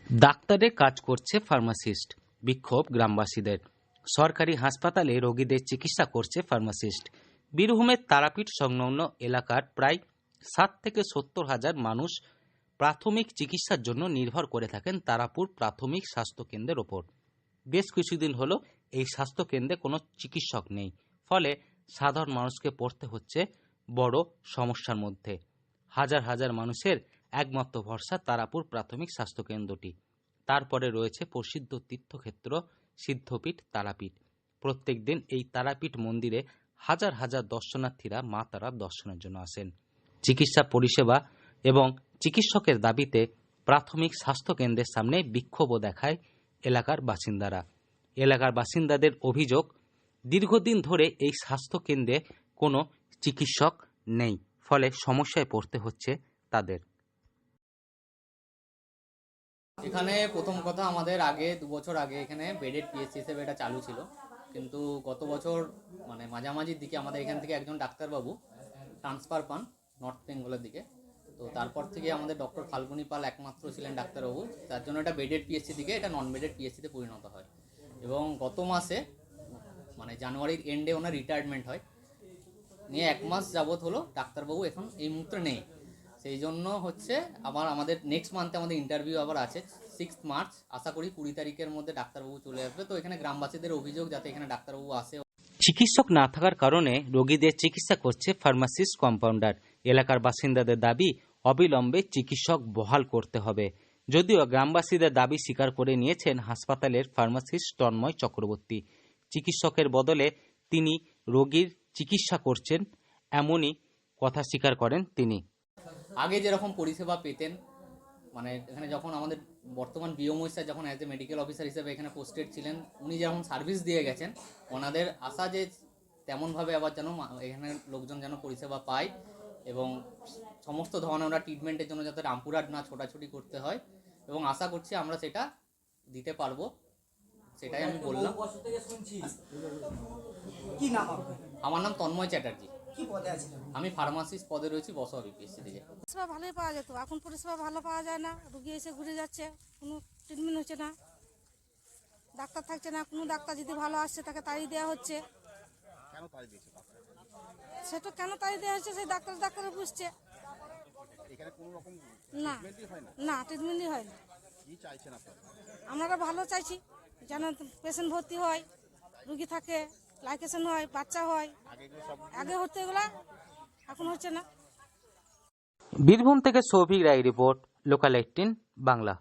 ডাক্তারের কাজ করছে ফার্মাসিস্ট, বিক্ষোভ গ্রামবাসীদের। সরকারি হাসপাতালে রোগীদের চিকিৎসা করছে ফার্মাসিস্ট। বীরভূমের তারাপীঠ সংলগ্ন এলাকার প্রায় 60 থেকে 70 হাজার মানুষ প্রাথমিক চিকিৎসার জন্য নির্ভর করে থাকেন তারাপুর প্রাথমিক স্বাস্থ্য কেন্দ্রের ওপর। বেশ কিছুদিন হলো এই স্বাস্থ্য কেন্দ্রে কোনো চিকিৎসক নেই, ফলে সাধারণ মানুষকে পড়তে হচ্ছে বড় সমস্যার মধ্যে। হাজার হাজার মানুষের একমাত্র ভরসা তারাপুর প্রাথমিক স্বাস্থ্য কেন্দ্রটি। তারপরে রয়েছে প্রসিদ্ধ তীর্থক্ষেত্র সিদ্ধপীঠ তারাপীঠ। প্রত্যেক দিন এই তারাপীঠ মন্দিরে হাজার হাজার দর্শনার্থীরা মা তারার দর্শনের জন্য আসেন। চিকিৎসা পরিষেবা এবং চিকিৎসকের দাবিতে প্রাথমিক স্বাস্থ্য কেন্দ্রের সামনে বিক্ষোভও দেখায় এলাকার বাসিন্দারা। এলাকার বাসিন্দাদের অভিযোগ, দীর্ঘদিন ধরে এই স্বাস্থ্য কেন্দ্রে কোনো চিকিৎসক নেই, ফলে সমস্যায় পড়তে হচ্ছে তাদের। এখানে প্রথম কথা, আমাদের আগে 2 বছর আগে এখানে বেডেড পিএসসি হিসেবে এটা চালু ছিল, কিন্তু গত বছর মাঝামাঝির দিকে আমাদের এখান থেকে একজন ডাক্তারবাবু ট্রান্সফার পান নর্থ বেঙ্গলের দিকে। তো তারপর থেকে আমাদের ডক্টর ফাল্গুনি পাল একমাত্র ছিলেন ডাক্তারবাবু, তার জন্য এটা বেডেড পিএসসি থেকে এটা নন বেডেড পিএসসিতে পরিণত হয়। এবং গত মাসে জানুয়ারির এন্ডে ওনার রিটায়ারমেন্ট হয়, নিয়ে 1 মাস যাবৎ হলো ডাক্তারবাবু এখন এই মুহূর্তে নেই। সেই জন্য আমাদের নেক্সট মান্থে আমাদের ইন্টারভিউ আবার আছে 6 মার্চ। আশা করি 20 তারিখের মধ্যে ডাক্তারবাবু চলে আসবে। তো এখানে গ্রামবাসীদের অভিযোগ যাতে এখানে ডাক্তারবাবু আসে। চিকিৎসক না থাকার কারণে রোগীদের চিকিৎসা করছে ফার্মাসিস্ট কম্পাউন্ডার। এলাকার বাসিন্দাদের দাবি, অবিলম্বে চিকিৎসক বহাল করতে হবে। যদিও গ্রামবাসীদের দাবি স্বীকার করে নিয়েছেন হাসপাতালের ফার্মাসিস্ট তন্ময় চক্রবর্তী। চিকিৎসকের বদলে তিনি রোগীর চিকিৎসা করছেন, এমনই কথা স্বীকার করেন তিনি। আগে যেরকম পরিষেবা পেতেন, এখানে যখন আমাদের বর্তমান বিওমই স্যার যখন অ্যাজ এ মেডিকেল অফিসার হিসেবে এখানে পোস্টেড ছিলেন, উনি যেমন সার্ভিস দিয়ে গেছেন, ওনাদের আশা যে তেমনভাবে আবার যেন এখানে লোকজন যেন পরিষেবা পায় এবং সমস্ত ধরনের ওরা ট্রিটমেন্টের জন্য যাতে রামপুরহাট না ছোটাছুটি করতে হয়, এবং আশা করছি আমরা সেটা দিতে পারবো, সেটাই আমি বললাম। আমার নাম তন্ময় চ্যাটার্জি। আমি ফার্মাসিস্ট পদে রয়েছি বসা বিপিএসসি থেকে। পরিষেবা ভালোই পাওয়া যেত, এখন পরিষেবা ভালো পাওয়া যায় না। রুগী এসে ঘুরে যাচ্ছে, কোনো ট্রিটমেন্ট হচ্ছে না, ডাক্তার থাকছে না। কোনো ডাক্তার যদি ভালো আসছে তাকে তাড়িয়ে দেওয়া হচ্ছে। সেটা কেন তাড়িয়ে দেওয়া হচ্ছে সেই ডাক্তার বুঝছে না। না, ট্রিটমেন্টই হয় না। আমরা ভালো চাইছি যেন পেশেন্ট ভর্তি হয়, রুগী থাকে, লাইকেশন হয়, বাচ্চা হয়। আগে হতে এগুলা, এখন হচ্ছে না। বীরভূম থেকে সৌভিক রায় রিপোর্ট, লোকাল 18 বাংলা।